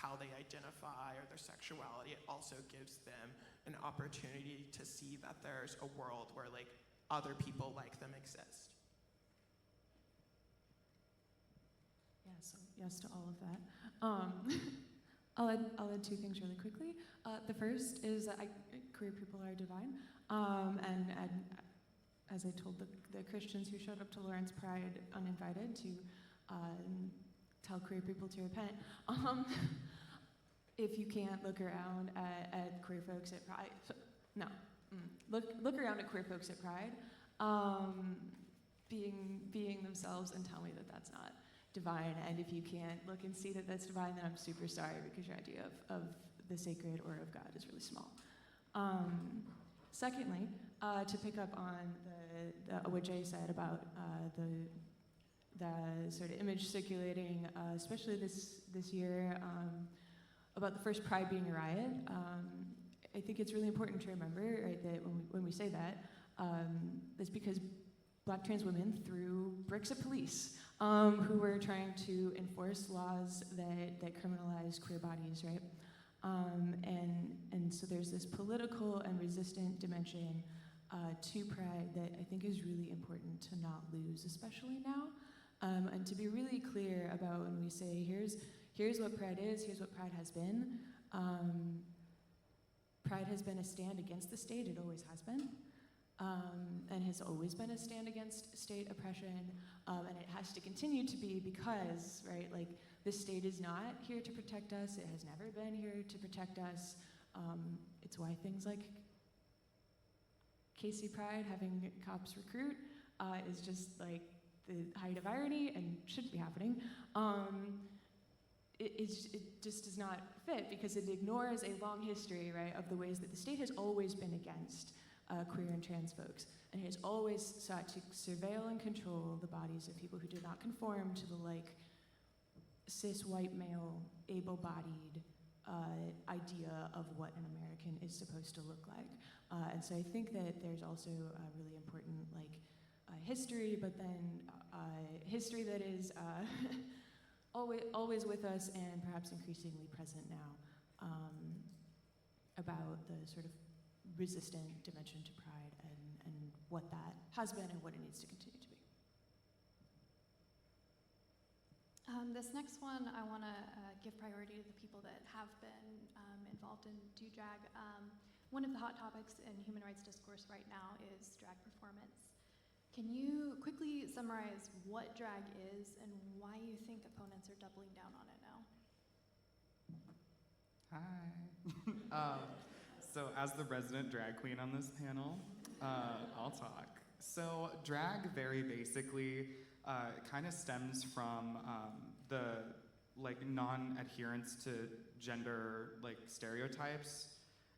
how they identify or their sexuality, it also gives them an opportunity to see that there's a world where like other people like them exist. Yeah, so yes to all of that. I'll add two things really quickly. The first is that queer people are divine, and as I told the Christians who showed up to Lawrence Pride uninvited to tell queer people to repent, if you can't look around at queer folks at Pride, look around at queer folks at Pride, being themselves, and tell me that that's not divine. And if you can't look and see that that's divine, then I'm super sorry, because your idea of the sacred or of God is really small. Secondly, to pick up on what Jay said about the sort of image circulating, especially this year, about the first Pride being a riot. I think it's really important to remember, right, that when we say that, it's because Black trans women threw bricks at police who were trying to enforce laws that criminalize queer bodies, right? And so there's this political and resistant dimension to Pride that I think is really important to not lose, especially now. And to be really clear about when we say, here's what Pride is, here's what Pride has been. Pride has been a stand against the state, it always has been. And has always been a stand against state oppression, and it has to continue to be because, right, like, the state is not here to protect us, it has never been here to protect us. It's why things like Casey Pride having cops recruit is just like the height of irony and shouldn't be happening. It just does not fit because it ignores a long history, right, of the ways that the state has always been against queer and trans folks, and has always sought to surveil and control the bodies of people who do not conform to the like cis white male able-bodied idea of what an American is supposed to look like. And so I think that there's also a really important like history, but then history that is always with us and perhaps increasingly present now, about the sort of resistant dimension to Pride and what that has been and what it needs to continue to be. This next one, I want to give priority to the people that have been involved in drag. One of the hot topics in human rights discourse right now is drag performance. Can you quickly summarize what drag is and why you think opponents are doubling down on it now? Hi. So as the resident drag queen on this panel, I'll talk. So drag very basically kind of stems from the like non-adherence to gender like stereotypes,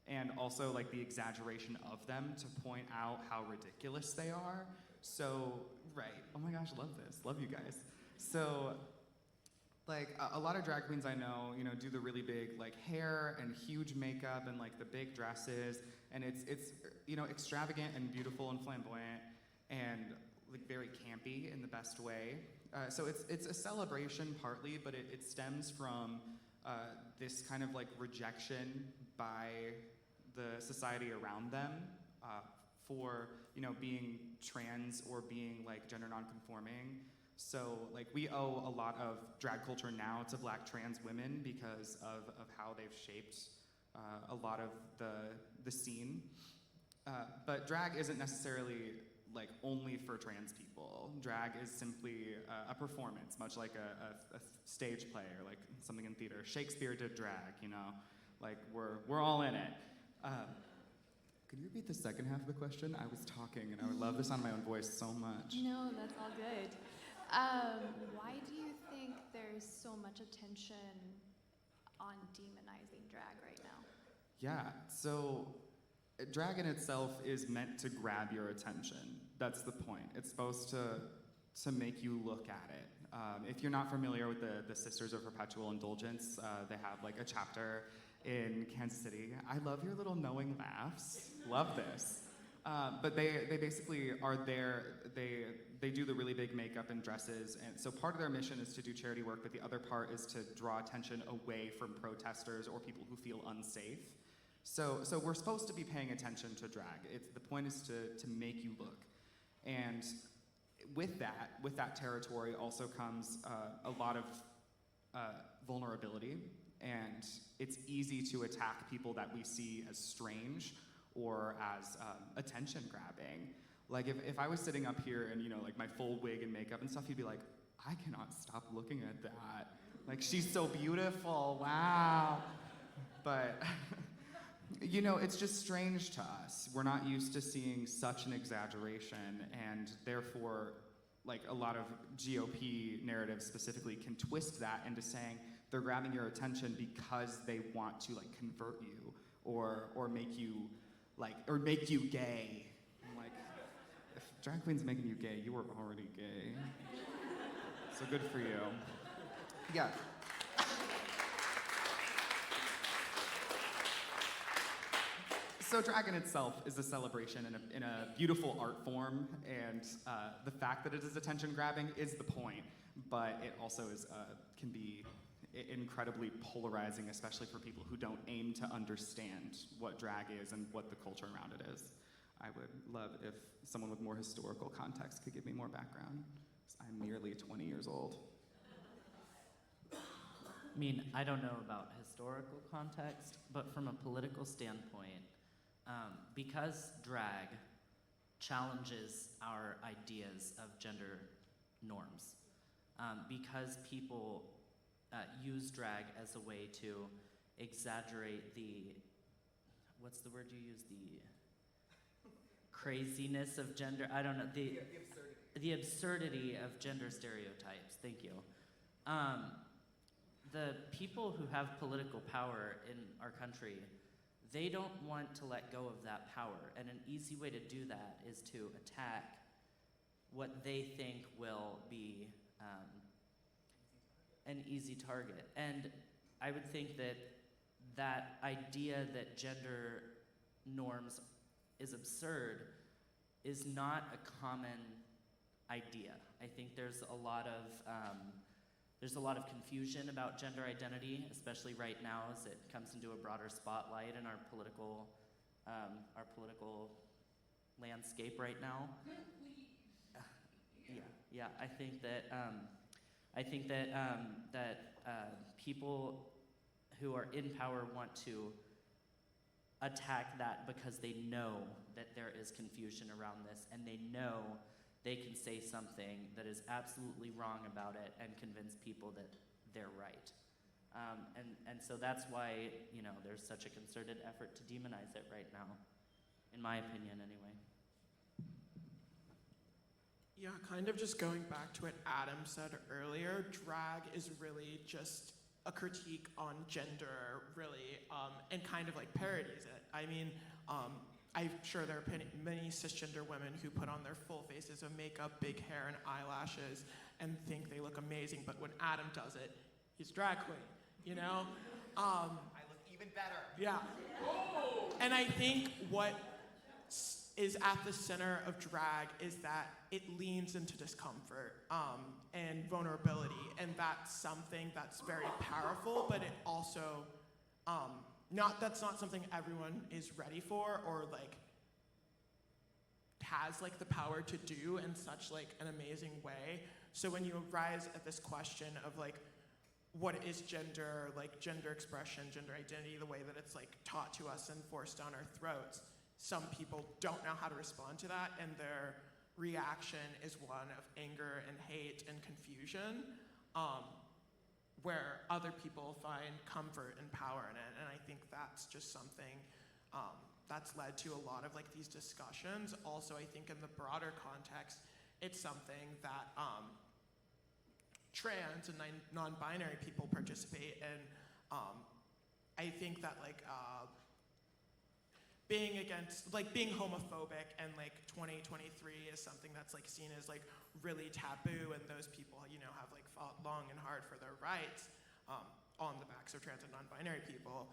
and also like the exaggeration of them to point out how ridiculous they are. So, right, oh my gosh, love this, love you guys. So, like a lot of drag queens I know, do the really big like hair and huge makeup and like the big dresses, and it's extravagant and beautiful and flamboyant and like very campy in the best way. So it's a celebration partly, but it stems from this kind of like rejection by the society around them for being trans or being like gender non-conforming. So like we owe a lot of drag culture now to Black trans women because of how they've shaped a lot of the scene. But drag isn't necessarily like only for trans people. Drag is simply a performance, much like a stage play or like something in theater. Shakespeare did drag, like we're all in it. Could you repeat the second half of the question? I was talking and I would love the sound of my own voice so much. No, that's all good. Why do you think there's so much attention on demonizing drag right now? Yeah, so drag in itself is meant to grab your attention. That's the point. It's supposed to make you look at it. If you're not familiar with the Sisters of Perpetual Indulgence, they have like a chapter in Kansas City. I love your little knowing laughs. Love this. But they basically are there. They they do the really big makeup and dresses, and so part of their mission is to do charity work, but the other part is to draw attention away from protesters or people who feel unsafe. So we're supposed to be paying attention to drag. The point is to make you look. And with that territory also comes a lot of vulnerability, and it's easy to attack people that we see as strange or as attention grabbing. Like if I was sitting up here and like my full wig and makeup and stuff, you'd be like, I cannot stop looking at that. Like, she's so beautiful, wow. But it's just strange to us. We're not used to seeing such an exaggeration, and therefore, like, a lot of GOP narratives specifically can twist that into saying they're grabbing your attention because they want to, like, convert you or make you, like, or make you gay. I'm like, if drag queen's making you gay, you were already gay. So good for you. Yeah. So drag in itself is a celebration in a beautiful art form, and the fact that it is attention grabbing is the point, but it also can be incredibly polarizing, especially for people who don't aim to understand what drag is and what the culture around it is. I would love if someone with more historical context could give me more background, 'cause I'm merely 20 years old. I mean, I don't know about historical context, but from a political standpoint, because drag challenges our ideas of gender norms, because people use drag as a way to exaggerate what's the word you use, the craziness of gender, I don't know, the absurdity of gender stereotypes, thank you. The people who have political power in our country, they don't want to let go of that power, and an easy way to do that is to attack what they think will be an easy target. And I would think that idea that gender norms is absurd is not a common idea. I think there's a lot of confusion about gender identity, especially right now as it comes into a broader spotlight in our political landscape right now. Yeah. I think that people who are in power want to attack that because they know that there is confusion around this, and they know they can say something that is absolutely wrong about it and convince people that they're right. And so that's why, there's such a concerted effort to demonize it right now, in my opinion anyway. Yeah, kind of just going back to what Adam said earlier, drag is really just a critique on gender, really, and kind of like parodies it. I mean, I'm sure there are many cisgender women who put on their full faces of makeup, big hair, and eyelashes, and think they look amazing, but when Adam does it, he's drag queen, I look even better. Yeah. And I think what is at the center of drag is that it leans into discomfort and vulnerability, and that's something that's very powerful, but it also, that's not something everyone is ready for or like has like the power to do in such like an amazing way. So when you rise at this question of like, what is gender, like gender expression, gender identity, the way that it's like taught to us and forced down our throats, some people don't know how to respond to that, and their reaction is one of anger and hate and confusion, where other people find comfort and power in it. And I think that's just something that's led to a lot of like these discussions. Also, I think in the broader context, it's something that trans and non-binary people participate in. I think that like being homophobic and like 2023 is something that's like seen as like really taboo, and those people have like fought long and hard for their rights on the backs of trans and non-binary people,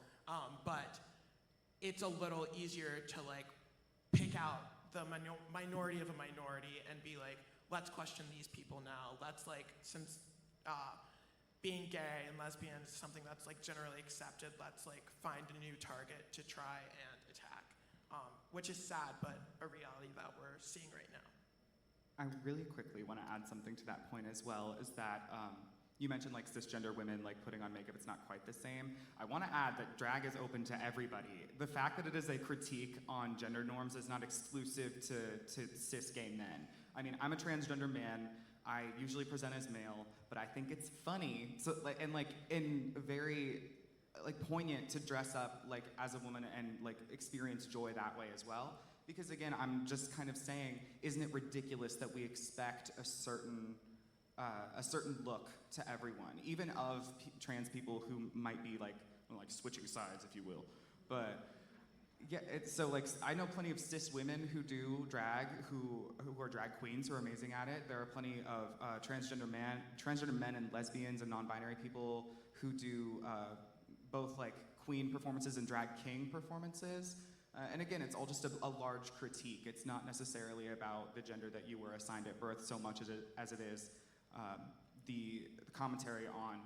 but it's a little easier to like pick out the minority of a minority and be like, let's question these people now. Let's since being gay and lesbian is something that's generally accepted, let's find a new target to try and attack, which is sad, but a reality that we're seeing right now. I really quickly want to add something to that point as well, is that you mentioned cisgender women putting on makeup, it's not quite the same. I want to add that drag is open to everybody. The fact that it is a critique on gender norms is not exclusive to cis gay men. I mean, I'm a transgender man, I usually present as male, but I think it's funny, and very poignant to dress up as a woman and experience joy that way as well. Because again, I'm just kind of saying, isn't it ridiculous that we expect a certain look to everyone, even of trans people who might be switching sides, if you will. But yeah, it's so I know plenty of cis women who do drag, who are drag queens, who are amazing at it. There are plenty of transgender men and lesbians and non-binary people who do both queen performances and drag king performances. And again, it's all just a large critique. It's not necessarily about the gender that you were assigned at birth so much as it is the commentary on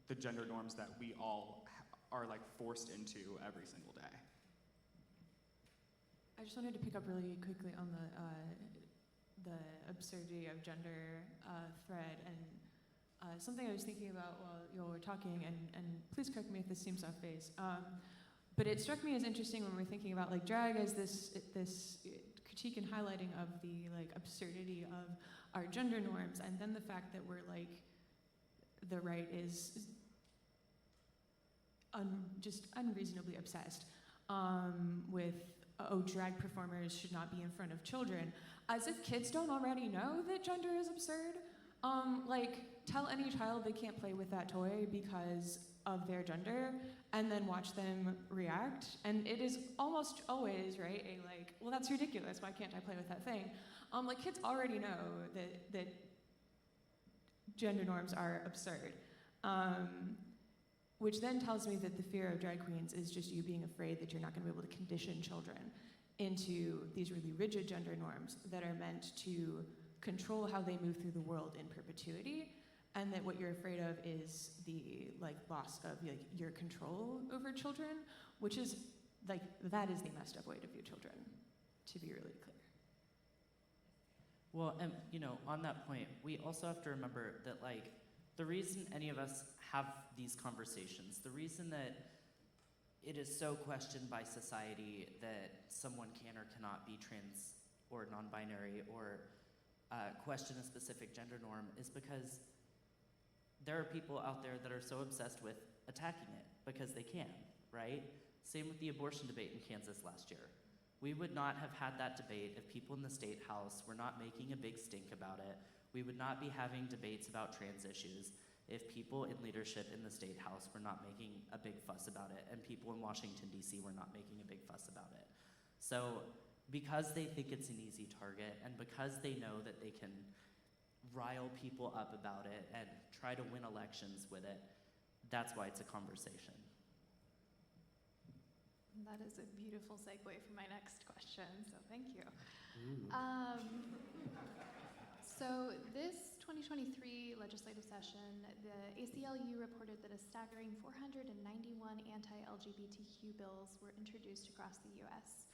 the gender norms that we all are forced into every single day. I just wanted to pick up really quickly on the absurdity of gender thread, and something I was thinking about while you all were talking, and please correct me if this seems off base. But it struck me as interesting when we're thinking about drag as this critique and highlighting of the absurdity of our gender norms, and then the fact that we're the right is just unreasonably obsessed with drag performers should not be in front of children, as if kids don't already know that gender is absurd. Tell any child they can't play with that toy because of their gender, and then watch them react, and it is almost always, right, well, that's ridiculous, why can't I play with that thing? Kids already know that gender norms are absurd, which then tells me that the fear of drag queens is just you being afraid that you're not gonna be able to condition children into these really rigid gender norms that are meant to control how they move through the world in perpetuity, and that what you're afraid of is the loss of your control over children, which is that is the messed up way to view children, to be really clear. Well, and on that point, we also have to remember that the reason any of us have these conversations, the reason that it is so questioned by society that someone can or cannot be trans or non-binary or question a specific gender norm is because there are people out there that are so obsessed with attacking it because they can, right? Same with the abortion debate in Kansas last year. We would not have had that debate if people in the state house were not making a big stink about it. We would not be having debates about trans issues if people in leadership in the state house were not making a big fuss about it, and people in Washington, D.C. were not making a big fuss about it. So because they think it's an easy target, and because they know that they can rile people up about it and try to win elections with it, that's why it's a conversation. That is a beautiful segue for my next question, so thank you. So this 2023 legislative session, the ACLU reported that a staggering 491 anti-LGBTQ bills were introduced across the US.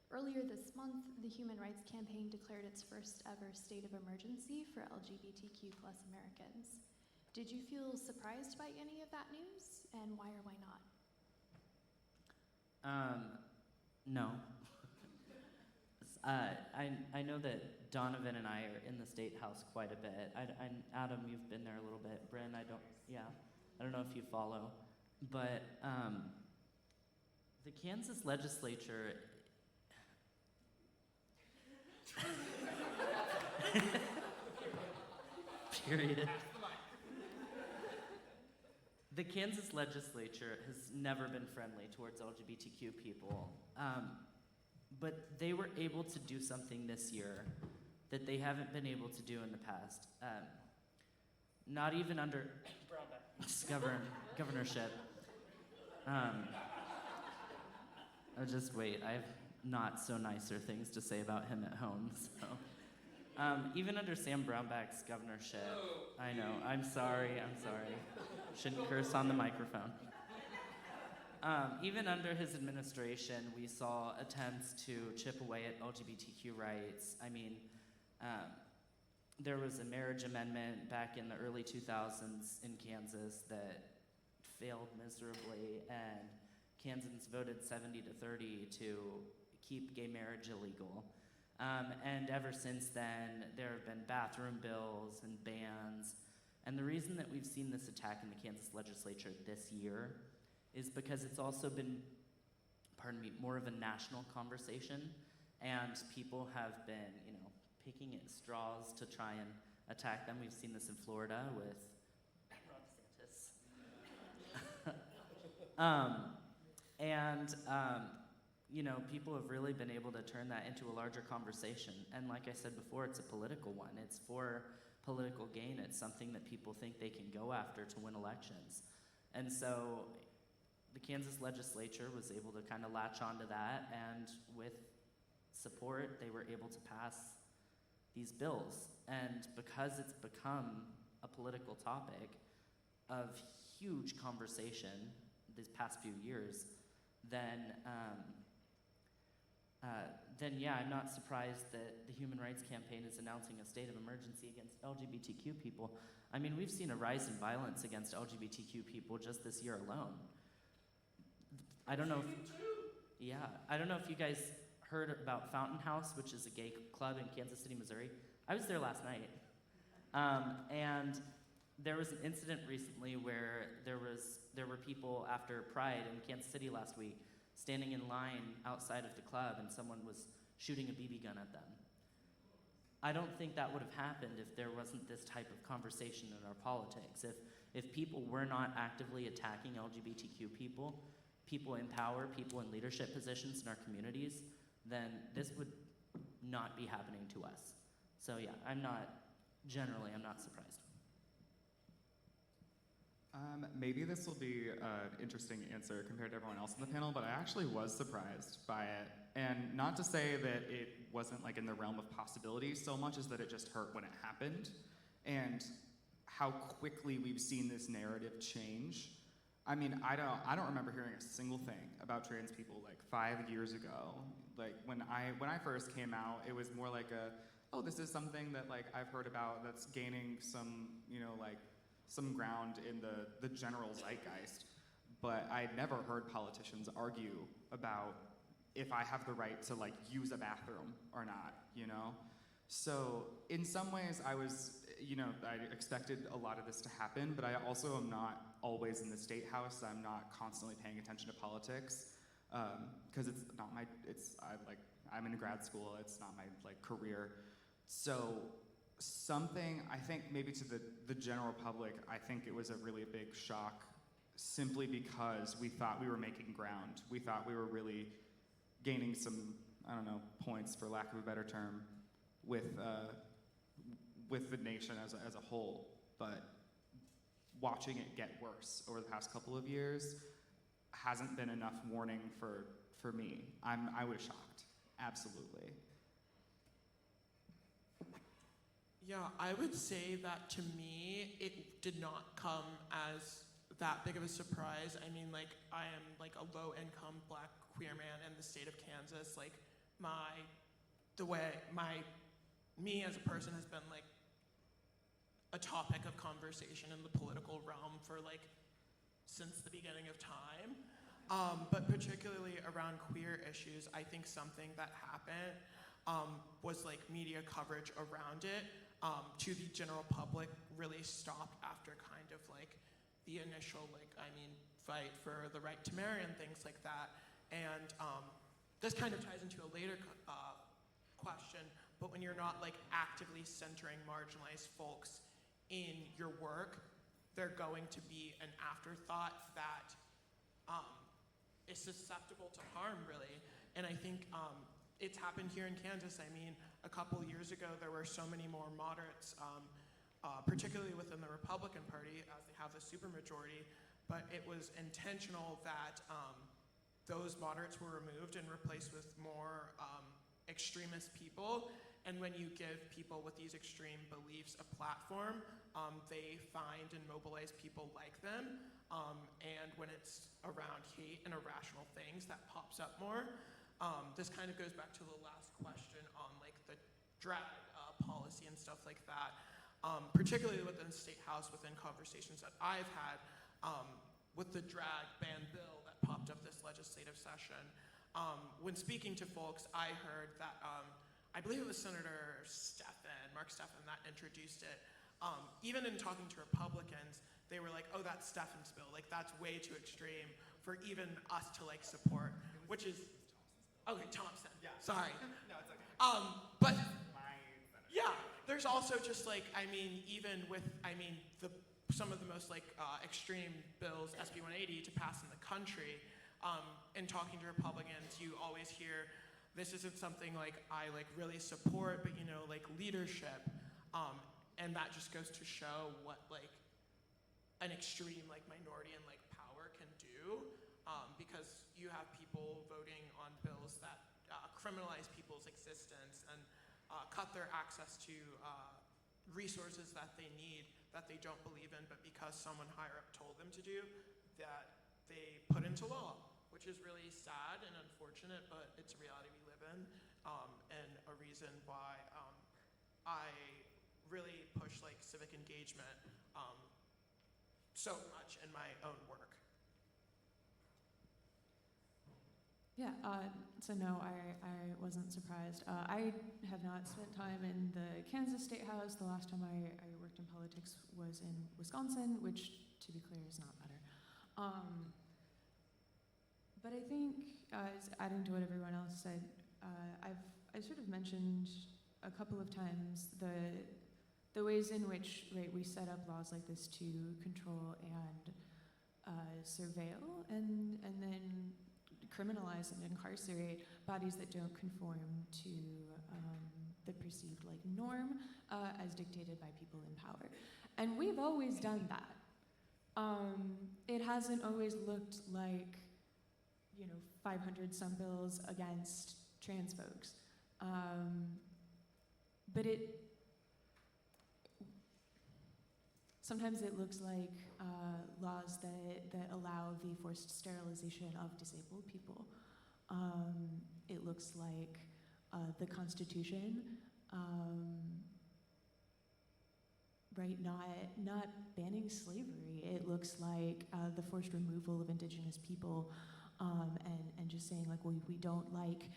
Earlier this month, the Human Rights Campaign declared its first ever state of emergency for LGBTQ plus Americans. Did you feel surprised by any of that news, and why or why not? No. I know that Donnavan and I are in the State House quite a bit. Adam, you've been there a little bit. Brynn, I don't know if you follow. But the Kansas legislature period. The Kansas legislature has never been friendly towards LGBTQ people, but they were able to do something this year that they haven't been able to do in the past. Not even under governorship. Oh, just wait, I have not so nicer things to say about him at home. So, Even under Sam Brownback's governorship, I know, I'm sorry. Shouldn't curse on the microphone. Even under his administration, we saw attempts to chip away at LGBTQ rights. I mean, there was a marriage amendment back in the early 2000s in Kansas that failed miserably, and Kansans voted 70-30 to keep gay marriage illegal. And ever since then, there have been bathroom bills and bans. And the reason that we've seen this attack in the Kansas legislature this year is because it's also been, more of a national conversation. And people have been, picking at straws to try and attack them. We've seen this in Florida with Ron DeSantis. People have really been able to turn that into a larger conversation. And like I said before, it's a political one. It's for political gain. It's something that people think they can go after to win elections. And so the Kansas legislature was able to kind of latch onto that, and with support, they were able to pass these bills. And because it's become a political topic of huge conversation these past few years, then I'm not surprised that the Human Rights Campaign is announcing a state of emergency against LGBTQ people. I mean, we've seen a rise in violence against LGBTQ people just this year alone. I don't know if you guys heard about Fountain House, which is a gay club in Kansas City, Missouri. I was there last night. And there was an incident recently where there were people after Pride in Kansas City last week standing in line outside of the club, and someone was shooting a BB gun at them. I don't think that would have happened if there wasn't this type of conversation in our politics. If people were not actively attacking LGBTQ people in power, people in leadership positions in our communities, then this would not be happening to us. So yeah, I'm not surprised. Maybe this will be an interesting answer compared to everyone else in the panel, but I actually was surprised by it. And not to say that it wasn't like in the realm of possibility so much as that it just hurt when it happened. And how quickly we've seen this narrative change. I mean, I don't remember hearing a single thing about trans people like 5 years ago. Like when I first came out, it was more like this is something that like I've heard about that's gaining some, some ground in the general zeitgeist. But I'd never heard politicians argue about if I have the right to like use a bathroom or not, So in some ways I was, I expected a lot of this to happen, but I also am not always in the state house. I'm not constantly paying attention to politics because it's not I'm in grad school. It's not my like career. So something, I think maybe to the general public, I think it was a really big shock simply because we thought we were making ground. We thought we were really gaining some, points for lack of a better term with the nation as a whole. But watching it get worse over the past couple of years hasn't been enough warning for me. I was shocked, absolutely. Yeah, I would say that to me, it did not come as that big of a surprise. I mean, like, I am like a low-income black queer man in the state of Kansas. Like, me as a person has been like a topic of conversation in the political realm for like since the beginning of time. But particularly around queer issues, I think something that happened was like media coverage around it to the general public really stopped after kind of like the initial fight for the right to marry and things like that. And this kind of ties into a later question, but when you're not like actively centering marginalized folks in your work, they're going to be an afterthought that is susceptible to harm, really. And I think it's happened here in Kansas. I mean, a couple years ago, there were so many more moderates, particularly within the Republican Party, as they have a supermajority, but it was intentional that those moderates were removed and replaced with more extremist people. And when you give people with these extreme beliefs a platform, they find and mobilize people like them. And when it's around hate and irrational things, that pops up more. This kind of goes back to the last question on like the drag policy and stuff like that. Particularly within the State House, within conversations that I've had with the drag ban bill that popped up this legislative session. When speaking to folks, I heard that I believe it was Senator Mark Stephan, that introduced it. Even in talking to Republicans, they were like, "Oh, that's Stephan's bill. Like that's way too extreme for even us to like support." Which is okay, Thompson. Yeah. Sorry. No, it's okay. But My yeah, there's also just like even with some of the most like extreme bills, SB 180, to pass in the country. In talking to Republicans, you always hear, this isn't something like I like really support, but like leadership, and that just goes to show what like an extreme like minority and like power can do, because you have people voting on bills that criminalize people's existence and cut their access to resources that they need, that they don't believe in, but because someone higher up told them to do, that they put into law, which is really sad and unfortunate, but it's a reality we live in, and a reason why I really push like civic engagement so much in my own work. Yeah, so no, I wasn't surprised. I have not spent time in the Kansas State House. The last time I worked in politics was in Wisconsin, which, to be clear, is not better. But I think, adding to what everyone else said, I've sort of mentioned a couple of times the ways in which we set up laws like this to control and surveil and then criminalize and incarcerate bodies that don't conform to the perceived like norm as dictated by people in power. And we've always done that. It hasn't always looked like 500 some bills against trans folks. But sometimes it looks like laws that allow the forced sterilization of disabled people. It looks like the Constitution, not banning slavery. It looks like the forced removal of indigenous people, and just saying like, well, we don't like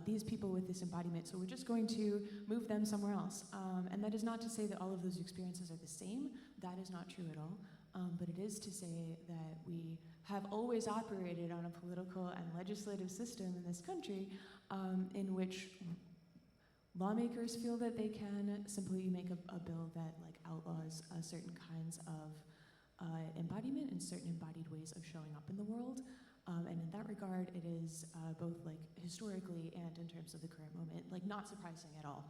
these people with this embodiment, so we're just going to move them somewhere else. And that is not to say that all of those experiences are the same. That is not true at all. But it is to say that we have always operated on a political and legislative system in this country in which lawmakers feel that they can simply make a bill that like outlaws certain kinds of embodiment and certain embodied ways of showing up in the world. And in that regard, it is both like historically and in terms of the current moment, like not surprising at all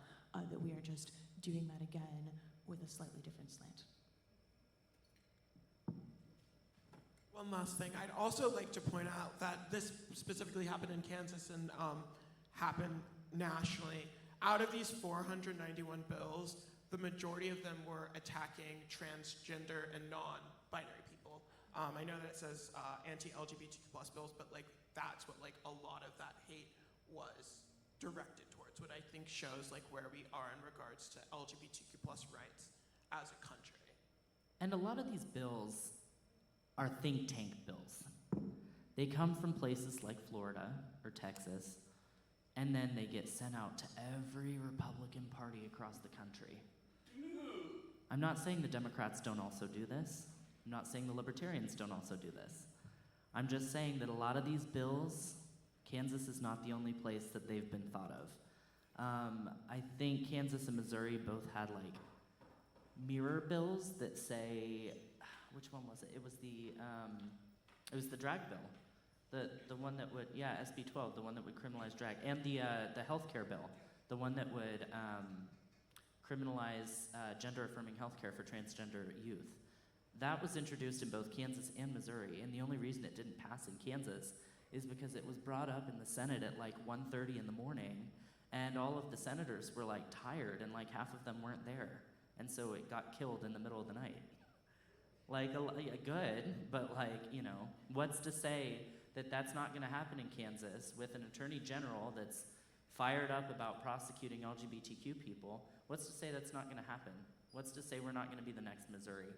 that we are just doing that again with a slightly different slant. One last thing, I'd also like to point out that this specifically happened in Kansas and happened nationally. Out of these 491 bills, the majority of them were attacking transgender and non-binary people. I know that it says anti-LGBTQ plus bills, but like that's what like a lot of that hate was directed towards, what I think shows like where we are in regards to LGBTQ plus rights as a country. And a lot of these bills are think tank bills. They come from places like Florida or Texas, and then they get sent out to every Republican party across the country. I'm not saying the Democrats don't also do this. I'm not saying the Libertarians don't also do this. I'm just saying that a lot of these bills, Kansas is not the only place that they've been thought of. I think Kansas and Missouri both had like mirror bills that say, which one was it? It was the drag bill, the one that would, SB 12, the one that would criminalize drag, and the healthcare bill, the one that would criminalize gender-affirming healthcare for transgender youth. That was introduced in both Kansas and Missouri, and the only reason it didn't pass in Kansas is because it was brought up in the Senate at like 1:30 in the morning, and all of the senators were like tired, and like half of them weren't there, and so it got killed in the middle of the night. Like, good, but like, you know, what's to say that that's not going to happen in Kansas with an attorney general that's fired up about prosecuting LGBTQ people? What's to say that's not going to happen? What's to say we're not going to be the next Missouri,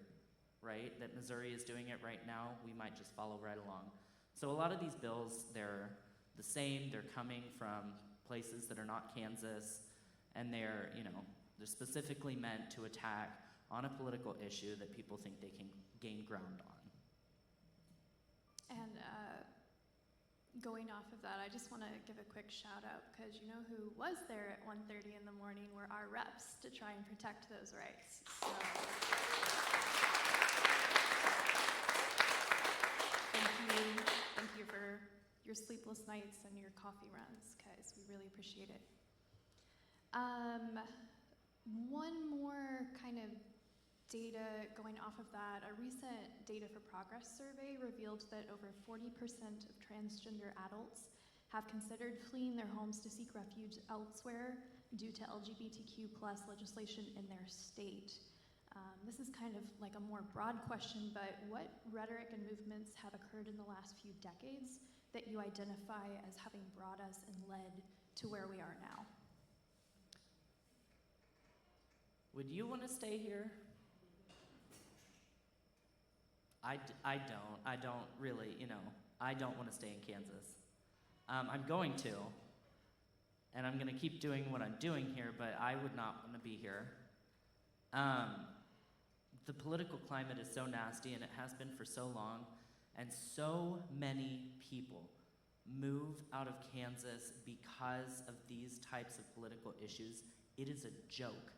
right? That Missouri is doing it right now, we might just follow right along. So a lot of these bills, they're the same, they're coming from places that are not Kansas, and they're, you know, they're specifically meant to attack on a political issue that people think they can gain ground on. And going off of that, I just want to give a quick shout out, because you know who was there at 1:30 in the morning were our reps to try and protect those rights. So thank you for your sleepless nights and your coffee runs, guys. We really appreciate it. One more kind of data going off of that. A recent Data for Progress survey revealed that over 40% of transgender adults have considered fleeing their homes to seek refuge elsewhere due to LGBTQ+ legislation in their state. This is kind of like a more broad question, but what rhetoric and movements have occurred in the last few decades that you identify as having brought us and led to where we are now? Would you want to stay here? I don't really, you know, I don't want to stay in Kansas. I'm going to, and I'm going to keep doing what I'm doing here, but I would not want to be here. The political climate is so nasty, and it has been for so long, and so many people move out of Kansas because of these types of political issues. It is a joke.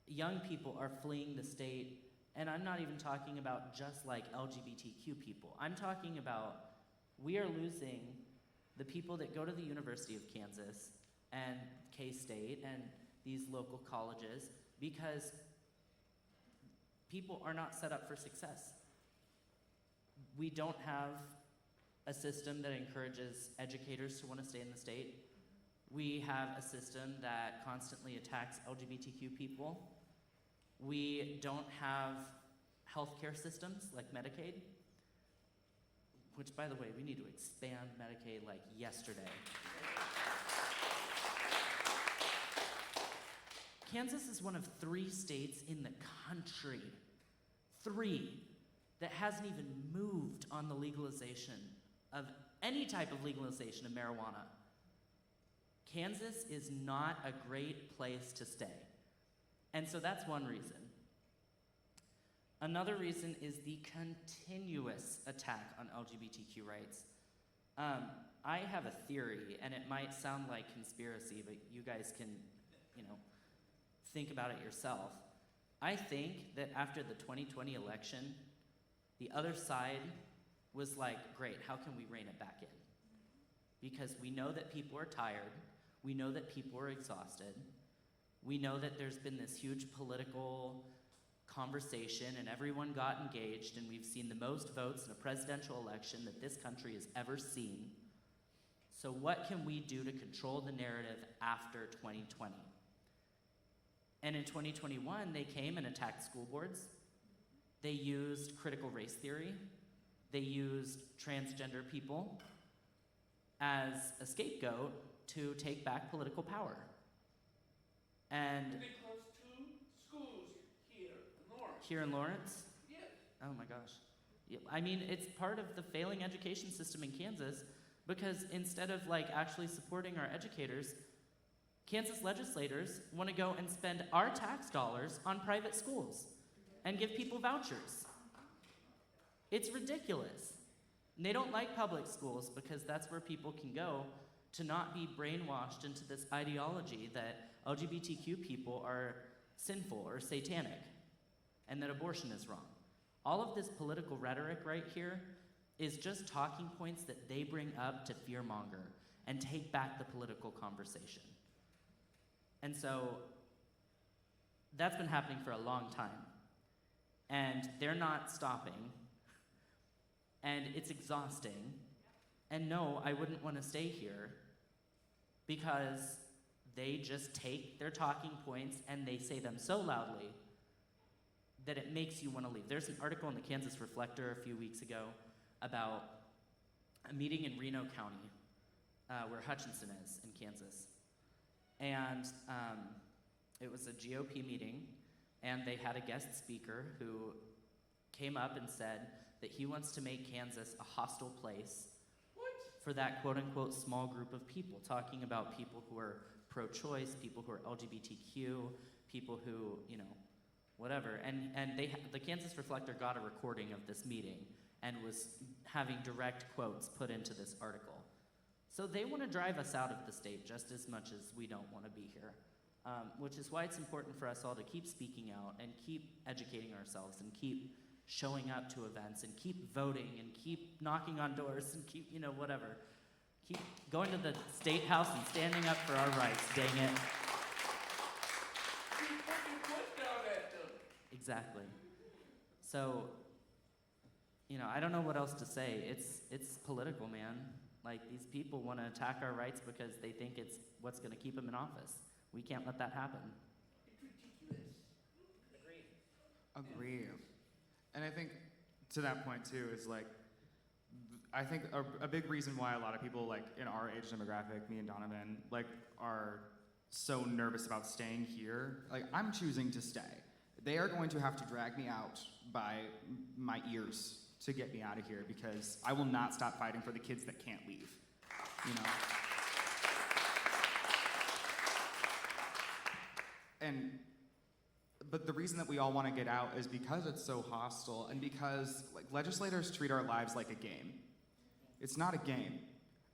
Young people are fleeing the state. And I'm not even talking about just like LGBTQ people. I'm talking about we are losing the people that go to the University of Kansas and K-State and these local colleges because people are not set up for success. We don't have a system that encourages educators to want to stay in the state. We have a system that constantly attacks LGBTQ people. We don't have healthcare systems like Medicaid, which, by the way, we need to expand Medicaid like yesterday. Kansas is one of 3 states in the country, 3, that hasn't even moved on the legalization of any type of legalization of marijuana. Kansas is not a great place to stay. And so that's one reason. Another reason is the continuous attack on LGBTQ rights. I have a theory, and it might sound like conspiracy, but you guys can, you know, think about it yourself. I think that after the 2020 election, the other side was like, great, how can we rein it back in? Because we know that people are tired. We know that people are exhausted. We know that there's been this huge political conversation and everyone got engaged, and we've seen the most votes in a presidential election that this country has ever seen. So what can we do to control the narrative after 2020? And in 2021, they came and attacked school boards. They used critical race theory. They used transgender people as a scapegoat to take back political power. And they closed 2 schools here in Lawrence. Here in Lawrence? Yes. Oh my gosh. Yeah, I mean, it's part of the failing education system in Kansas because instead of like actually supporting our educators, Kansas legislators want to go and spend our tax dollars on private schools and give people vouchers. It's ridiculous. And they don't like public schools because that's where people can go to not be brainwashed into this ideology that LGBTQ people are sinful or satanic and that abortion is wrong. All of this political rhetoric right here is just talking points that they bring up to fearmonger and take back the political conversation. And so that's been happening for a long time. And they're not stopping. And it's exhausting. And no, I wouldn't want to stay here. because they just take their talking points and they say them so loudly that it makes you want to leave. There's an article in the Kansas Reflector a few weeks ago about a meeting in Reno County, where Hutchinson is in Kansas. And it was a GOP meeting, and they had a guest speaker who came up and said that he wants to make Kansas a hostile place for that quote-unquote small group of people, talking about people who are pro-choice, people who are LGBTQ, people who, you know, whatever. And the Kansas Reflector got a recording of this meeting and was having direct quotes put into this article. So they want to drive us out of the state just as much as we don't want to be here, which is why it's important for us all to keep speaking out and keep educating ourselves and keep showing up to events and keep voting and keep knocking on doors and keep, you know, whatever. Keep going to the State House and standing up for our rights, dang it. Exactly. So, you know, I don't know what else to say. It's political, man. Like, these people want to attack our rights because they think it's what's going to keep them in office. We can't let that happen. It's ridiculous. Agree. And I think to that point too is like, I think a big reason why a lot of people like in our age demographic, me and Donnavan, like are so nervous about staying here. Like, I'm choosing to stay. They are going to have to drag me out by my ears to get me out of here because I will not stop fighting for the kids that can't leave, you know? But the reason that we all want to get out is because it's so hostile and because like legislators treat our lives like a game. It's not a game.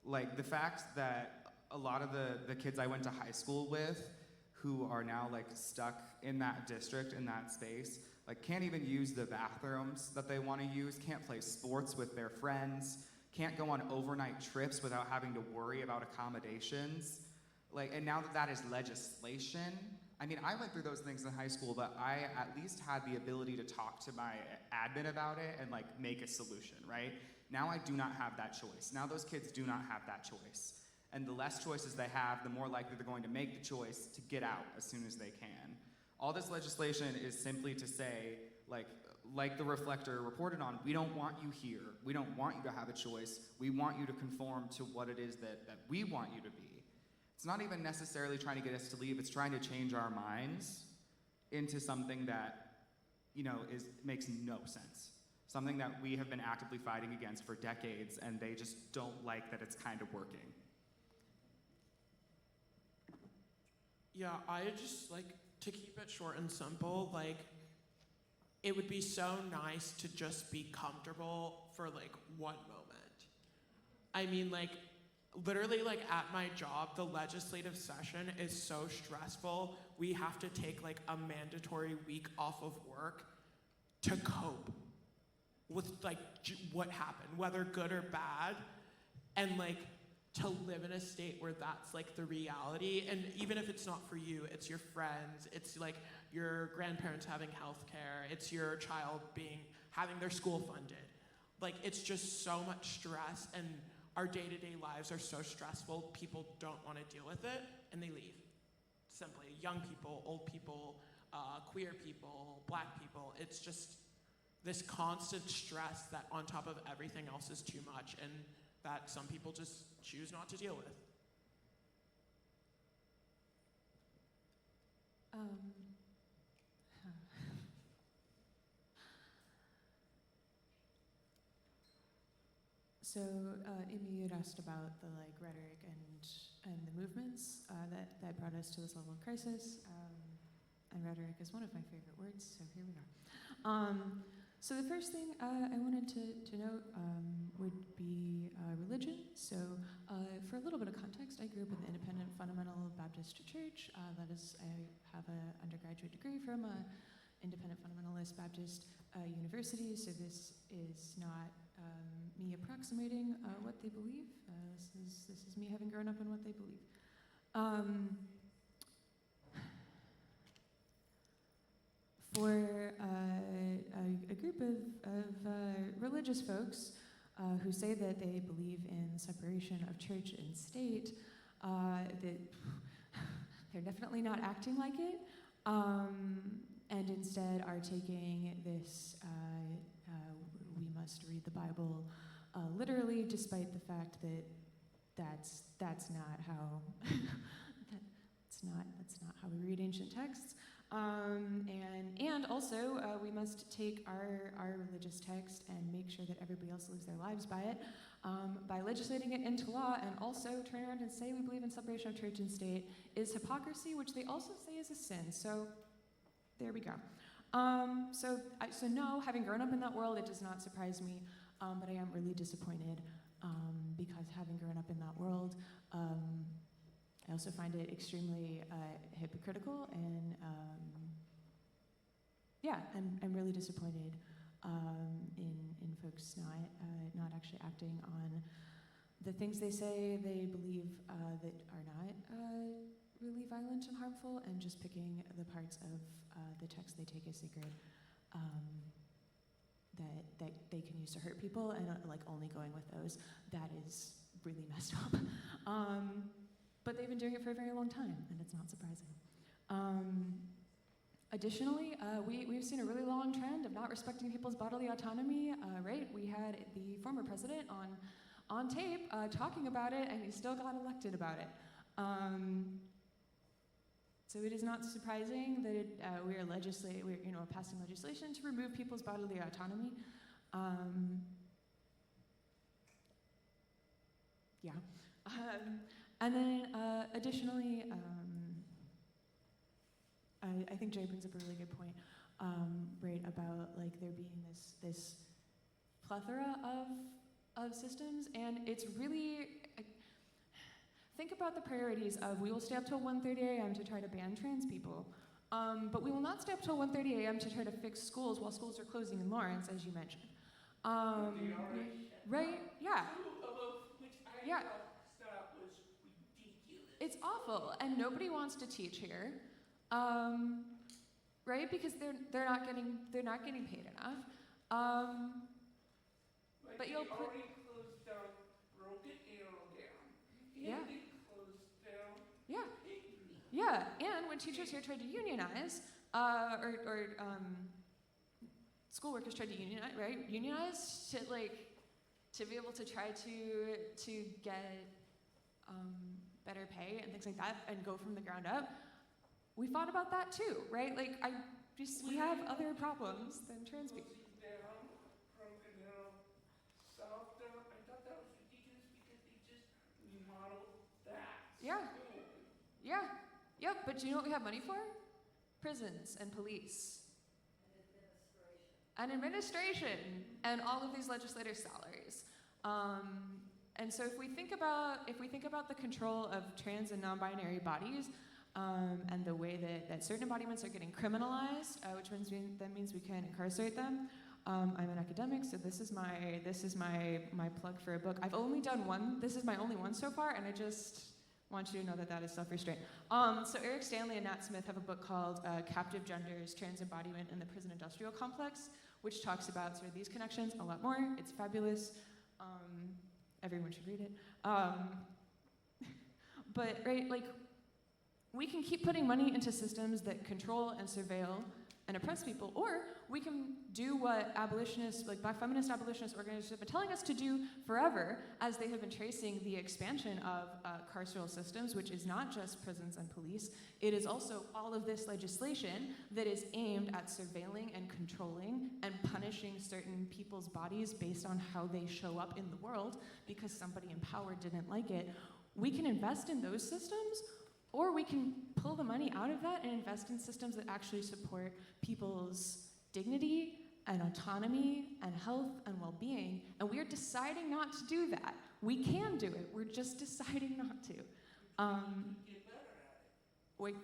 Like, the fact that a lot of the kids I went to high school with who are now like stuck in that district, in that space, like can't even use the bathrooms that they want to use, can't play sports with their friends, can't go on overnight trips without having to worry about accommodations. Like, and now that that is legislation, I mean, I went through those things in high school, but I at least had the ability to talk to my admin about it and like make a solution, right? Now I do not have that choice. Now those kids do not have that choice. And the less choices they have, the more likely they're going to make the choice to get out as soon as they can. All this legislation is simply to say, like the Reflector reported on, we don't want you here. We don't want you to have a choice. We want you to conform to what it is that we want you to be. It's not even necessarily trying to get us to leave, it's trying to change our minds into something that, you know, makes no sense. Something that we have been actively fighting against for decades, and they just don't like that it's kind of working. Yeah, I just like to keep it short and simple. Like, it would be so nice to just be comfortable for like one moment. I mean, like, literally, like at my job, the legislative session is so stressful. We have to take like a mandatory week off of work to cope with like what happened, whether good or bad, and like to live in a state where that's like the reality. And even if it's not for you, it's your friends, it's like your grandparents having health care, it's your child having their school funded. Like, it's just so much stress, and our day-to-day lives are so stressful, people don't want to deal with it, and they leave. Simply, young people, old people, queer people, black people. It's just this constant stress that on top of everything else is too much, and that some people just choose not to deal with. So, Amy, you had asked about the like rhetoric and the movements that brought us to this level of crisis. And rhetoric is one of my favorite words, so here we are. So the first thing I wanted to note would be religion. So for a little bit of context, I grew up in the Independent Fundamental Baptist Church. That is, I have an undergraduate degree from an Independent Fundamentalist Baptist University, so this is not me approximating what they believe. This is me having grown up in what they believe. For a group of religious folks who say that they believe in separation of church and state, that they're definitely not acting like it, and instead are taking this we must read the Bible literally, despite the fact that that's not how that's not how we read ancient texts. And also we must take our religious text and make sure that everybody else lives their lives by it, by legislating it into law, and also turn around and say we believe in separation of church and state is hypocrisy, which they also say is a sin. So there we go. So no, having grown up in that world, it does not surprise me, but I am really disappointed because having grown up in that world, I also find it extremely hypocritical, and I'm really disappointed in folks not actually acting on the things they say they believe that are not really violent and harmful, and just picking the parts of the text they take as sacred that they can use to hurt people, and like only going with those. That is really messed up. But they've been doing it for a very long time, and it's not surprising. Additionally, we've seen a really long trend of not respecting people's bodily autonomy, right? We had the former president on tape talking about it, and he still got elected about it. So it is not surprising that we're passing legislation to remove people's bodily autonomy. And then additionally, I think Jay brings up a really good point, right, about like there being this plethora of systems, and it's really, think about the priorities of we will stay up till 1:30 a.m. to try to ban trans people, but we will not stay up till 1:30 a.m. to try to fix schools while schools are closing in Lawrence, as you mentioned. Right? Yeah. Yeah. It's awful, and nobody wants to teach here, right? Because they're not getting paid enough. But you'll put already closed down Broken Arrow down. Yeah. And they closed down Yeah. Hickory. Yeah, and when teachers here tried to unionize, or school workers tried to unionize, right? Unionize to be able to try to get better pay and things like that, and go from the ground up. We fought about that too, right? Like we have other problems than trans people. Down, Broken Arrow, South down. I thought that was ridiculous because they just remodeled that. Yeah. school. Yeah. Yep. But do you know what we have money for? Prisons and police. And administration, and all of these legislators' salaries. And so if we think about the control of trans and non-binary bodies, and the way that certain embodiments are getting criminalized, which means we can incarcerate them. I'm an academic, so this is my plug for a book. I've only done one. This is my only one so far, and I just want you to know that is self-restraint. So Eric Stanley and Nat Smith have a book called Captive Genders, Trans Embodiment in the Prison Industrial Complex, which talks about sort of these connections a lot more. It's fabulous. Everyone should read it. But right, like, we can keep putting money into systems that control and surveil and oppress people, or we can do what abolitionists, like Black feminist abolitionist organizations have been telling us to do forever, as they have been tracing the expansion of carceral systems, which is not just prisons and police. It is also all of this legislation that is aimed at surveilling and controlling and punishing certain people's bodies based on how they show up in the world because somebody in power didn't like it. We can invest in those systems, or we can pull the money out of that and invest in systems that actually support people's dignity and autonomy and health and well-being. And we are deciding not to do that. We can do it. We're just deciding not to. Get better at it.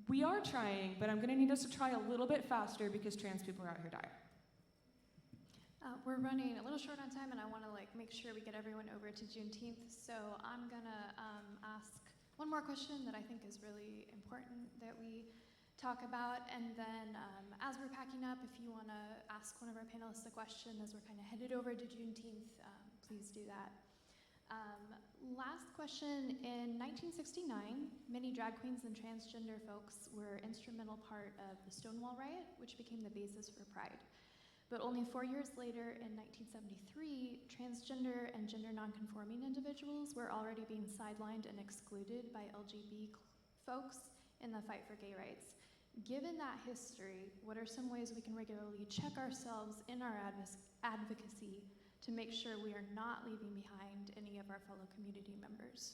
We are trying, but I'm going to need us to try a little bit faster because trans people are out here dying. We're running a little short on time, and I want to make sure we get everyone over to Juneteenth. So I'm gonna ask one more question that I think is really important that we talk about, and then as we're packing up, if you want to ask one of our panelists a question as we're kind of headed over to Juneteenth, please do that. Last question. In 1969, many drag queens and transgender folks were instrumental part of the Stonewall riot, which became the basis for Pride. But only 4 years later, in 1973, transgender and gender nonconforming individuals were already being sidelined and excluded by LGBT folks in the fight for gay rights. Given that history, what are some ways we can regularly check ourselves in our advocacy to make sure we are not leaving behind any of our fellow community members?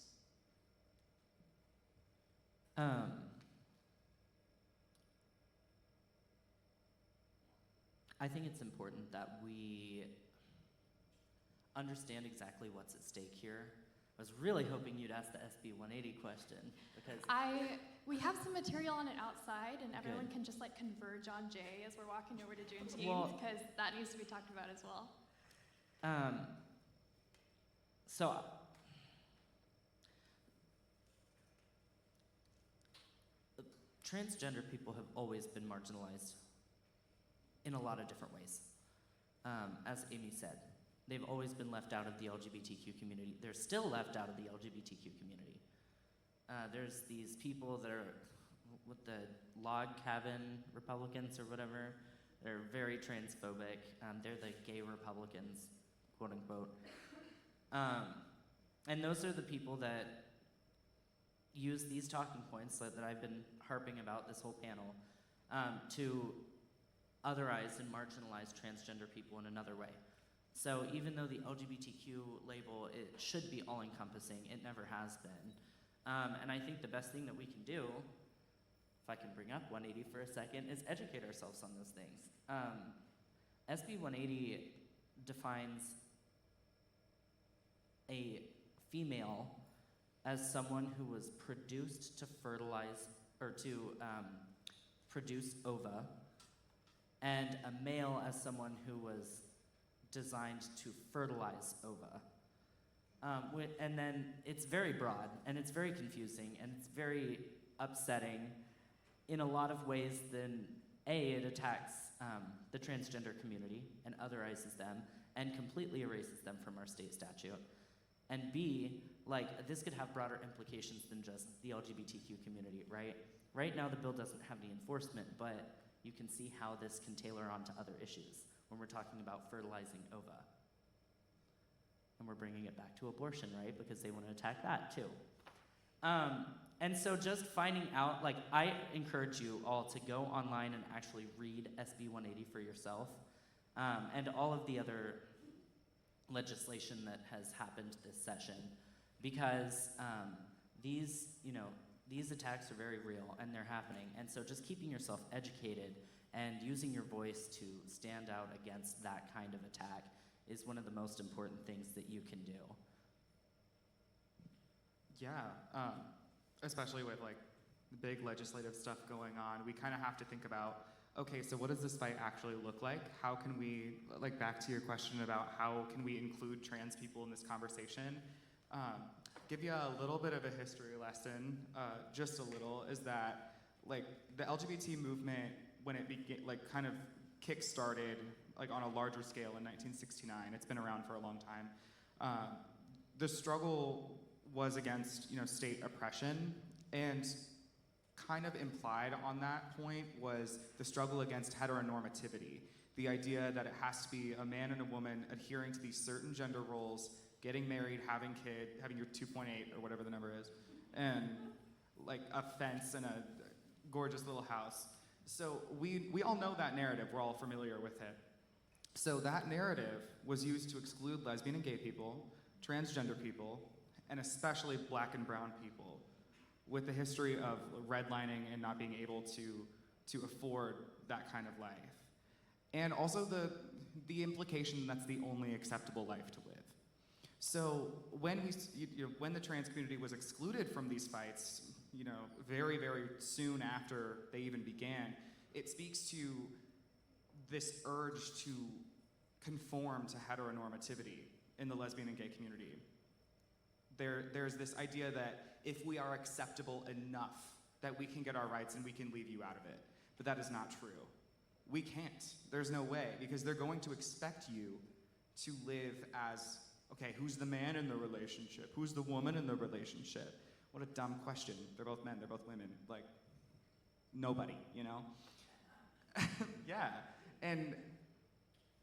I think it's important that we understand exactly what's at stake here. I was really hoping you'd ask the SB 180 question because We have some material on it outside, and everyone Good. can just like converge on Jay as we're walking over to Juneteenth, Well- because that needs to be talked about as well. So transgender people have always been marginalized in a lot of different ways. As Amy said, they've always been left out of the LGBTQ community. They're still left out of the LGBTQ community. There's these people that are with the log cabin Republicans or whatever. They're very transphobic. They're the gay Republicans, quote unquote. And those are the people that use these talking points that I've been harping about this whole panel to otherize and marginalize transgender people in another way. So even though the LGBTQ label, it should be all-encompassing, it never has been. And I think the best thing that we can do, if I can bring up 180 for a second, is educate ourselves on those things. SB 180 defines a female as someone who was produced to fertilize, or to produce ova, and a male as someone who was designed to fertilize ova. And then it's very broad, and it's very confusing, and it's very upsetting in a lot of ways. Then A, it attacks the transgender community and otherizes them and completely erases them from our state statute. And B, like, this could have broader implications than just the LGBTQ community, right? Right now the bill doesn't have any enforcement, but you can see how this can tailor onto other issues when we're talking about fertilizing ova. And we're bringing it back to abortion, right? Because they want to attack that too. And so just finding out, like, I encourage you all to go online and actually read SB 180 for yourself, and all of the other legislation that has happened this session, because these attacks are very real and they're happening. And so just keeping yourself educated and using your voice to stand out against that kind of attack is one of the most important things that you can do. Yeah, especially with like the big legislative stuff going on, we kind of have to think about, okay, so what does this fight actually look like? How can we, like, back to your question about how can we include trans people in this conversation? Give you a little bit of a history lesson, just a little, is that, like, the LGBT movement, when it kind of kick-started, like, on a larger scale in 1969, it's been around for a long time, the struggle was against, state oppression, and kind of implied on that point was the struggle against heteronormativity. The idea that it has to be a man and a woman adhering to these certain gender roles, getting married, having kids, having your 2.8 or whatever the number is, and like a fence and a gorgeous little house. So we all know that narrative, we're all familiar with it. So that narrative was used to exclude lesbian and gay people, transgender people, and especially black and brown people, with the history of redlining and not being able to afford that kind of life. And also the implication that's the only acceptable life to live. So when the trans community was excluded from these fights, very, very soon after they even began, it speaks to this urge to conform to heteronormativity in the lesbian and gay community. There's this idea that if we are acceptable enough, that we can get our rights and we can leave you out of it. But that is not true. We can't. There's no way, because they're going to expect you to live as Okay, who's the man in the relationship? Who's the woman in the relationship? What a dumb question. They're both men, they're both women. Like, nobody, you know? Yeah, and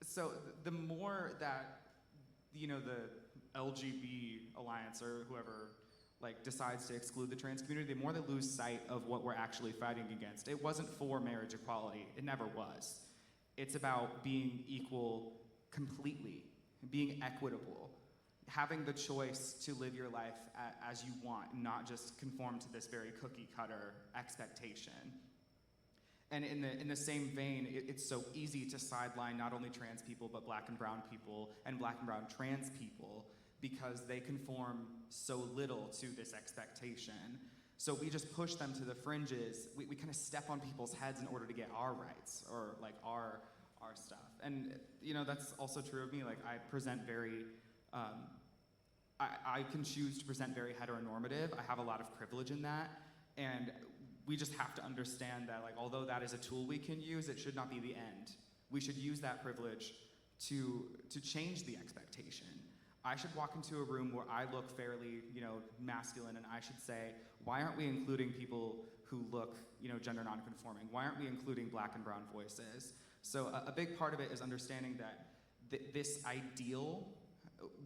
so the more that, you know, the LGB Alliance or whoever like decides to exclude the trans community, the more they lose sight of what we're actually fighting against. It wasn't for marriage equality, it never was. It's about being equal completely, being equitable, having the choice to live your life as you want, not just conform to this very cookie cutter expectation. And in the same vein, it's so easy to sideline not only trans people, but black and brown people and black and brown trans people because they conform so little to this expectation. So we just push them to the fringes. We kind of step on people's heads in order to get our rights or like our stuff. And you know, that's also true of me. Like I present very, I can choose to present very heteronormative. I have a lot of privilege in that. And we just have to understand that, like, although that is a tool we can use, it should not be the end. We should use that privilege to change the expectation. I should walk into a room where I look fairly, you know, masculine, and I should say, why aren't we including people who look, you know, gender nonconforming? Why aren't we including black and brown voices? So a big part of it is understanding that this ideal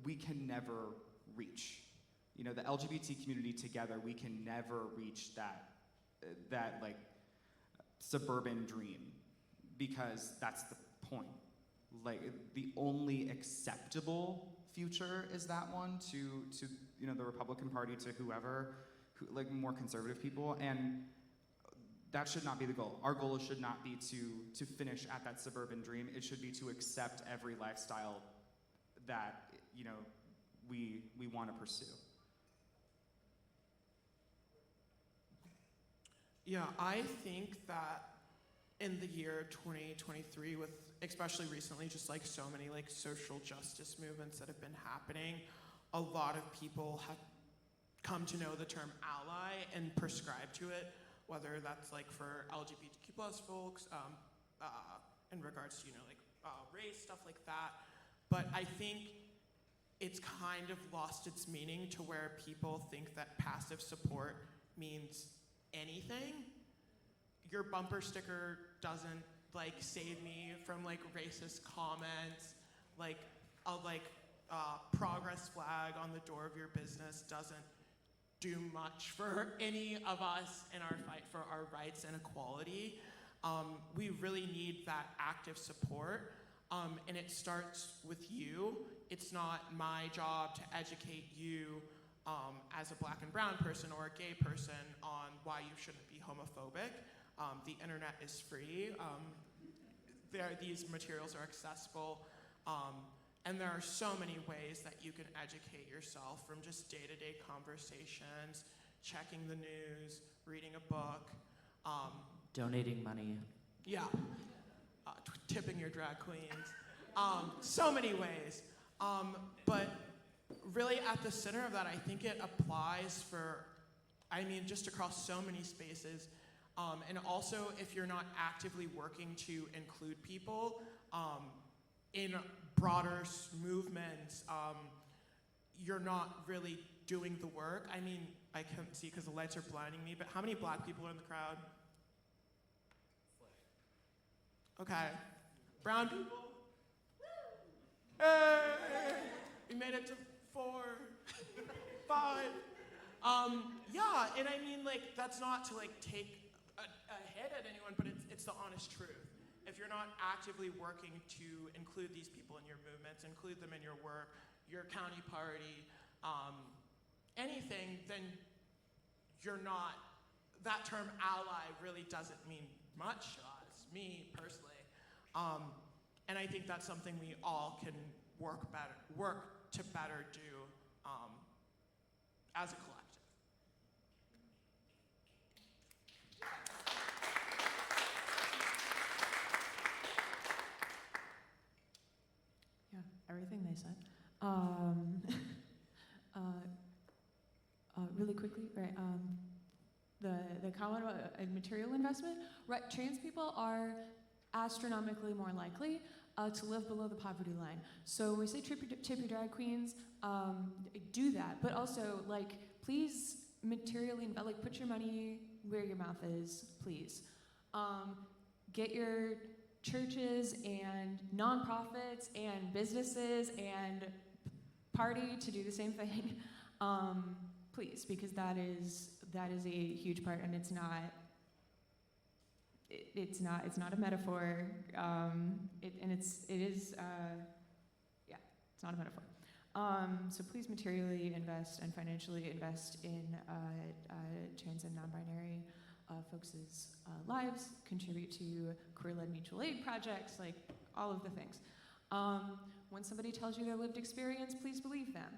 we can never reach. You know, the LGBT community together, we can never reach that like suburban dream, because that's the point. Like the only acceptable future is that one to you know, the Republican Party, to whoever, like more conservative people, and that should not be the goal. Our goal should not be to finish at that suburban dream. It should be to accept every lifestyle that, you know, we want to pursue. Yeah, I think that in the year 2023, with especially recently just like so many like social justice movements that have been happening, a lot of people have come to know the term ally and prescribe to it, whether that's like for LGBTQ plus folks, in regards to, you know, like race, stuff like that. But I think it's kind of lost its meaning to where people think that passive support means anything. Your bumper sticker doesn't like save me from like racist comments, like a progress flag on the door of your business doesn't do much for any of us in our fight for our rights and equality. We really need that active support, and it starts with you. It's not my job to educate you as a black and brown person or a gay person on why you shouldn't be homophobic. The internet is free. These materials are accessible. And there are so many ways that you can educate yourself, from just day-to-day conversations, checking the news, reading a book. Donating money. Yeah, tipping your drag queens. So many ways. But really at the center of that, I think it applies for, I mean, just across so many spaces. And also, if you're not actively working to include people in broader movements, you're not really doing the work. I mean, I can't see because the lights are blinding me, but how many black people are in the crowd? Okay. Brown people? Hey! We made it to 4, 5. Yeah, and I mean, like, that's not to, like, take a hit at anyone, but it's the honest truth. If you're not actively working to include these people in your movements, include them in your work, your county party, anything, then you're not, that term ally really doesn't mean much to us, me personally. And I think that's something we all can work to better do as a collective. Yeah, everything they said. Really quickly, right? The comment about material investment, right? Trans people are astronomically more likely to live below the poverty line. So when we say tip your drag queens, do that, but also like please materially like put your money where your mouth is, please. Get your churches and nonprofits and businesses and party to do the same thing, please, because that is a huge part, and it's not a metaphor, it's not a metaphor. So please materially invest and financially invest in trans and non-binary folks' lives, contribute to queer-led mutual aid projects, like all of the things. When somebody tells you their lived experience, please believe them.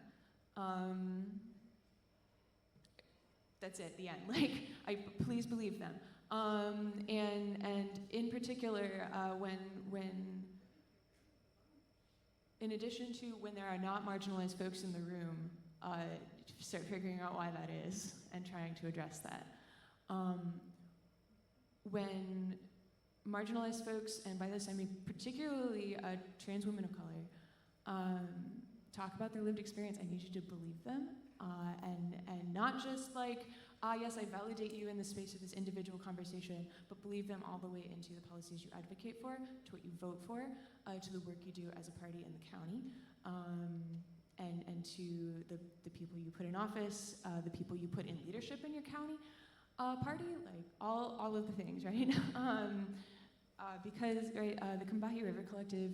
That's it, the end. Like, please believe them. And in particular, when in addition to when there are not marginalized folks in the room, start figuring out why that is and trying to address that. When marginalized folks, and by this I mean particularly trans women of color, talk about their lived experience, I need you to believe them, and not just like, yes, I validate you in the space of this individual conversation, but believe them all the way into the policies you advocate for, to what you vote for, to the work you do as a party in the county, and to the people you put in office, the people you put in leadership in your county party, like all of the things, right? Because the Combahee River Collective,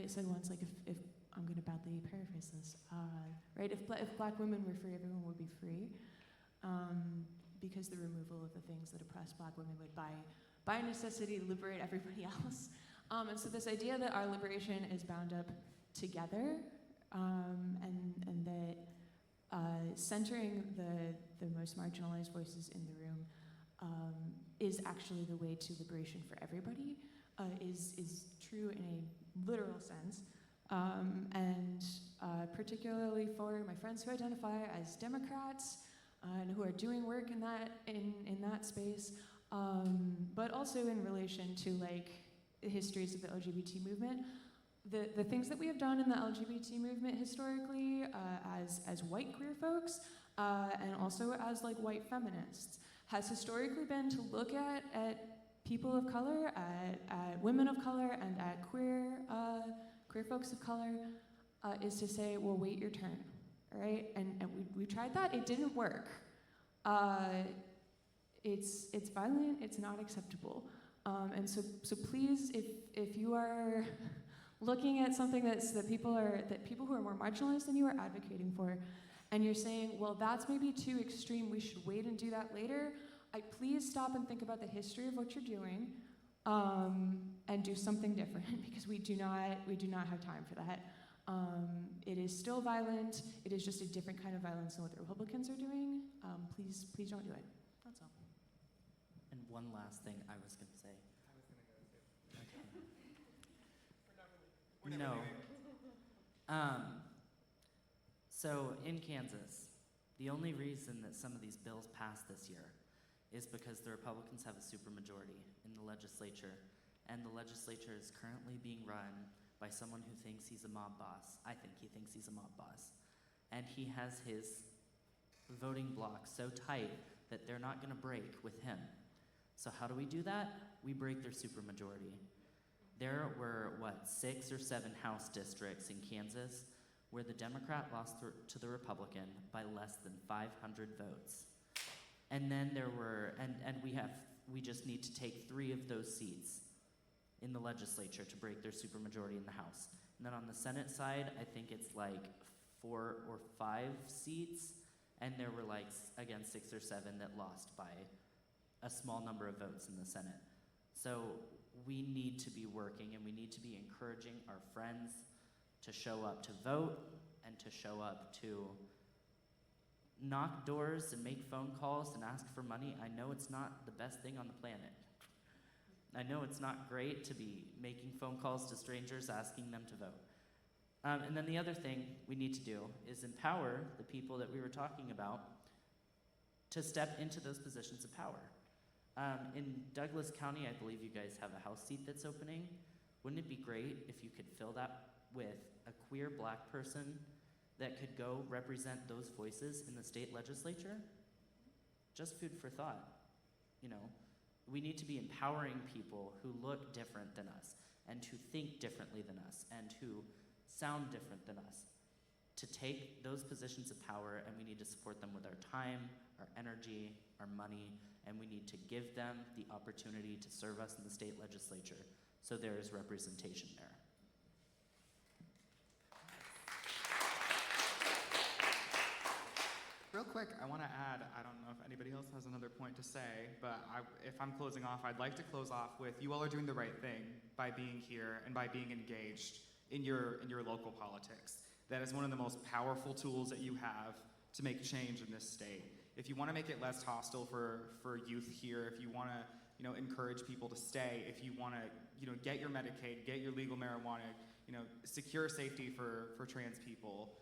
said once, like, if I'm going to badly paraphrase this, right? If black women were free, everyone would be free, because the removal of the things that oppress black women would, by necessity, liberate everybody else. And so this idea that our liberation is bound up together, and that centering the most marginalized voices in the room is actually the way to liberation for everybody, is true in a literal sense. And particularly for my friends who identify as Democrats and who are doing work in that space, but also in relation to like the histories of the LGBT movement. The things that we have done in the LGBT movement historically, as white queer folks, and also as like white feminists, has historically been to look at people of color, at women of color, and at queer folks of color, is to say, well, wait your turn, right? And we tried that, it didn't work. It's violent, it's not acceptable. And so please, if you are looking at something that people who are more marginalized than you are advocating for, and you're saying, well, that's maybe too extreme, we should wait and do that later, please stop and think about the history of what you're doing, and do something different, because we do not have time for that. It is still violent, it is just a different kind of violence than what the Republicans are doing. Please don't do it, that's all. And one last thing I was going to say. We're never No. So in Kansas, the only reason that some of these bills passed this year is because the Republicans have a supermajority in the legislature, and the legislature is currently being run by someone who thinks he's a mob boss. I think he thinks he's a mob boss. And he has his voting bloc so tight that they're not going to break with him. So how do we do that? We break their supermajority. There were, 6 or 7 House districts in Kansas where the Democrat lost to the Republican by less than 500 votes. And then there were, and we just need to take 3 of those seats in the legislature to break their supermajority in the House. And then on the Senate side, I think it's like 4 or 5 seats, and there were again 6 or 7 that lost by a small number of votes in the Senate. So we need to be working, and we need to be encouraging our friends to show up to vote and to show up to knock doors and make phone calls and ask for money. I know it's not the best thing on the planet. I know it's not great to be making phone calls to strangers asking them to vote. And then the other thing we need to do is empower the people that we were talking about to step into those positions of power. In Douglas County, I believe you guys have a House seat that's opening. Wouldn't it be great if you could fill that with a queer Black person that could go represent those voices in the state legislature? Just food for thought. You know, we need to be empowering people who look different than us and who think differently than us and who sound different than us to take those positions of power, and we need to support them with our time, our energy, our money, and we need to give them the opportunity to serve us in the state legislature so there is representation there. Real quick, I want to add, I don't know if anybody else has another point to say, but if I'm closing off, I'd like to close off with you all are doing the right thing by being here and by being engaged in your local politics. That is one of the most powerful tools that you have to make change in this state. If you want to make it less hostile for youth here, if you want to encourage people to stay, if you want to get your Medicaid, get your legal marijuana, secure safety for trans people,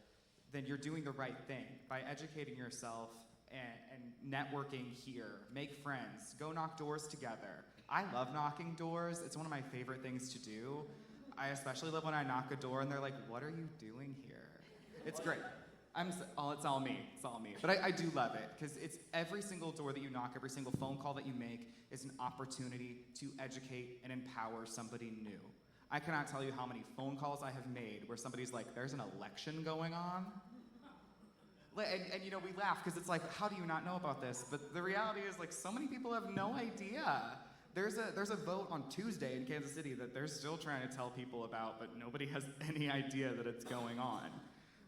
then you're doing the right thing by educating yourself and networking here. Make friends. Go knock doors together. I love knocking doors. It's one of my favorite things to do. I especially love when I knock a door and they're like, "What are you doing here?" It's great. It's all me. It's all me. But I do love it because it's every single door that you knock, every single phone call that you make is an opportunity to educate and empower somebody new. I cannot tell you how many phone calls I have made where somebody's like, "There's an election going on." And we laugh because it's like, how do you not know about this? But the reality is, like, so many people have no idea. There's a vote on Tuesday in Kansas City that they're still trying to tell people about, but nobody has any idea that it's going on.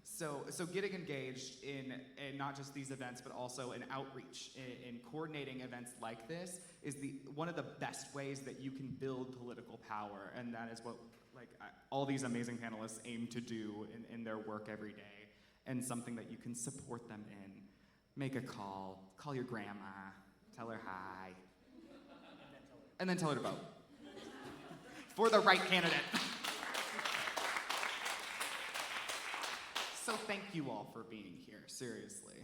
So getting engaged in not just these events, but also in outreach, in coordinating events like this is one of the best ways that you can build political power, and that is what all these amazing panelists aim to do in their work every day, and something that you can support them in. Make a call your grandma, tell her hi, and then tell her to vote for the right candidate. So thank you all for being here, seriously.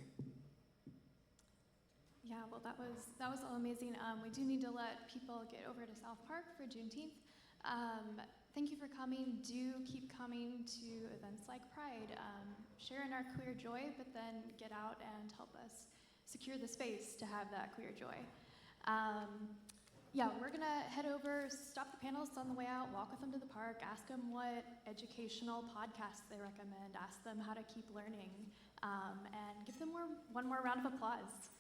Yeah, well, that was all amazing. We do need to let people get over to South Park for Juneteenth. Thank you for coming. Do keep coming to events like Pride. Share in our queer joy, but then get out and help us secure the space to have that queer joy. We're gonna head over, stop the panelists on the way out, walk with them to the park, ask them what educational podcasts they recommend, ask them how to keep learning, and give them one more round of applause.